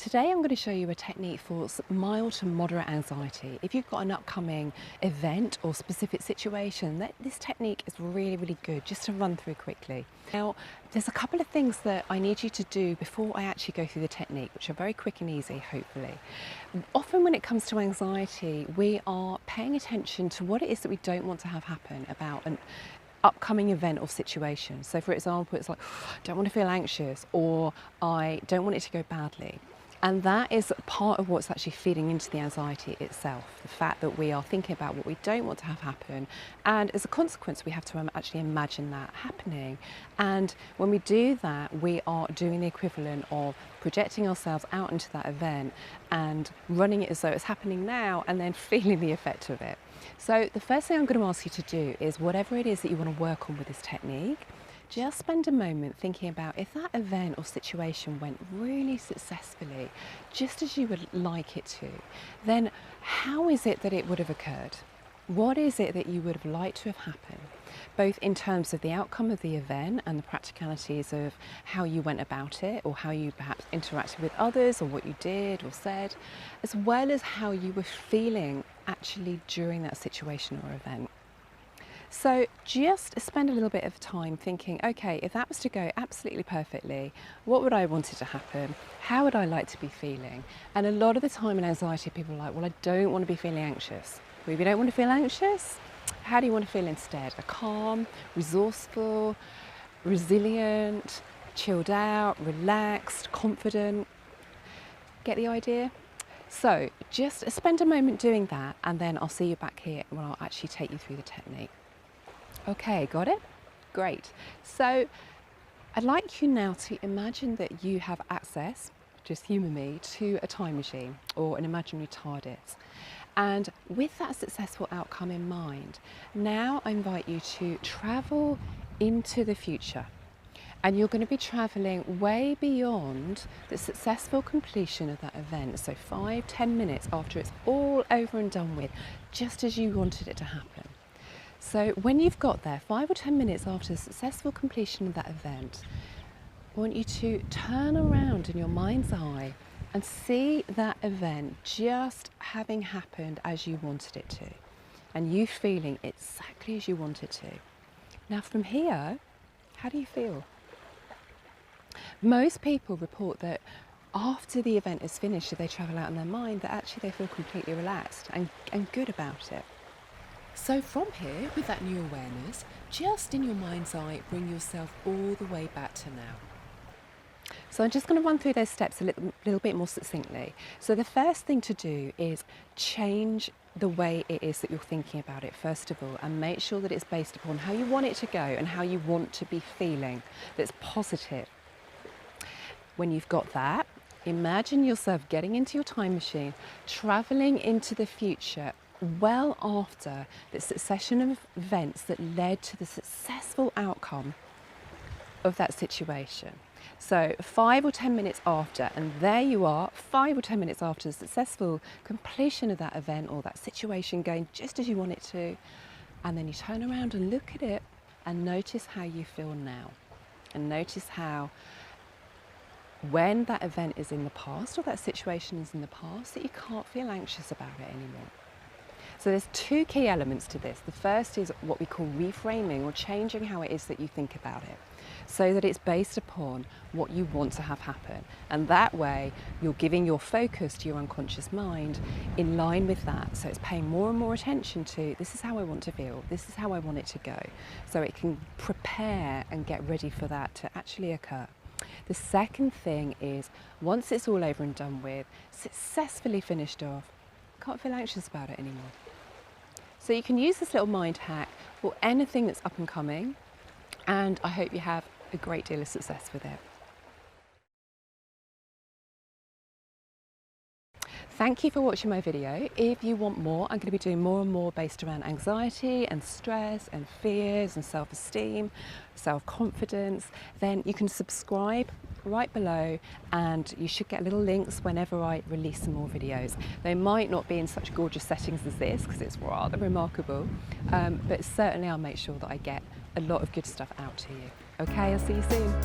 Today I'm going to show you a technique for mild to moderate anxiety. If you've got an upcoming event or specific situation, this technique is really good just to run through quickly. Now, there's a couple of things that I need you to do before I actually go through the technique, which are very quick and easy, hopefully. Often when it comes to anxiety, we are paying attention to what it is that we don't want to have happen about an upcoming event or situation. So for example, it's like, I don't want to feel anxious, or I don't want it to go badly. And that is part of what's actually feeding into the anxiety itself, the fact that we are thinking about what we don't want to have happen, and as a consequence we have to actually imagine that happening. And when we do that, we are doing the equivalent of projecting ourselves out into that event and running it as though it's happening now, and then feeling the effect of it. So the first thing I'm going to ask you to do is, whatever it is that you want to work on with this technique, just spend a moment thinking about if that event or situation went really successfully, just as you would like it to, then how is it that it would have occurred? What is it that you would have liked to have happened, both in terms of the outcome of the event and the practicalities of how you went about it, or how you perhaps interacted with others, or what you did or said, as well as how you were feeling actually during that situation or event. So just spend a little bit of time thinking, okay, if that was to go absolutely perfectly, what would I want it to happen? How would I like to be feeling? And a lot of the time in anxiety, people are like, well, I don't want to be feeling anxious. Well, if you don't want to feel anxious, how do you want to feel instead? A calm, resourceful, resilient, chilled out, relaxed, confident? Get the idea? So just spend a moment doing that, and then I'll see you back here when I'll actually take you through the technique. Okay, got it? Great. So I'd like you now to imagine that you have access, just humour me, to a time machine or an imaginary TARDIS. And with that successful outcome in mind, now I invite you to travel into the future. And you're going to be travelling way beyond the successful completion of that event. So 5-10 minutes after it's all over and done with, just as you wanted it to happen. So when you've got there, 5 or 10 minutes after the successful completion of that event, I want you to turn around in your mind's eye and see that event just having happened as you wanted it to, and you feeling exactly as you wanted to. Now from here, how do you feel? Most people report that after the event is finished, if they travel out in their mind, that actually they feel completely relaxed and good about it. So from here, with that new awareness, just in your mind's eye, bring yourself all the way back to now. So I'm just going to run through those steps a little bit more succinctly. So the first thing to do is change the way it is that you're thinking about it, first of all, and make sure that it's based upon how you want it to go and how you want to be feeling, that's positive. When you've got that, imagine yourself getting into your time machine, travelling into the future, well after the succession of events that led to the successful outcome of that situation. So 5 or 10 minutes after, and there you are, 5 or 10 minutes after the successful completion of that event or that situation going just as you want it to, and then you turn around and look at it and notice how you feel now, and notice how when that event is in the past or that situation is in the past, that you can't feel anxious about it anymore. So there's two key elements to this. The first is what we call reframing, or changing how it is that you think about it, so that it's based upon what you want to have happen. And that way you're giving your focus to your unconscious mind in line with that. So it's paying more and more attention to, this is how I want to feel, this is how I want it to go. So it can prepare and get ready for that to actually occur. The second thing is, once it's all over and done with, successfully finished off, can't feel anxious about it anymore. So you can use this little mind hack for anything that's up and coming, and I hope you have a great deal of success with it. Thank you for watching my video. If you want more, I'm going to be doing more and more based around anxiety and stress and fears and self-esteem, self-confidence. Then you can subscribe right below, and you should get little links whenever I release some more videos. They might not be in such gorgeous settings as this, because it's rather remarkable, but certainly I'll make sure that I get a lot of good stuff out to you. Okay, I'll see you soon.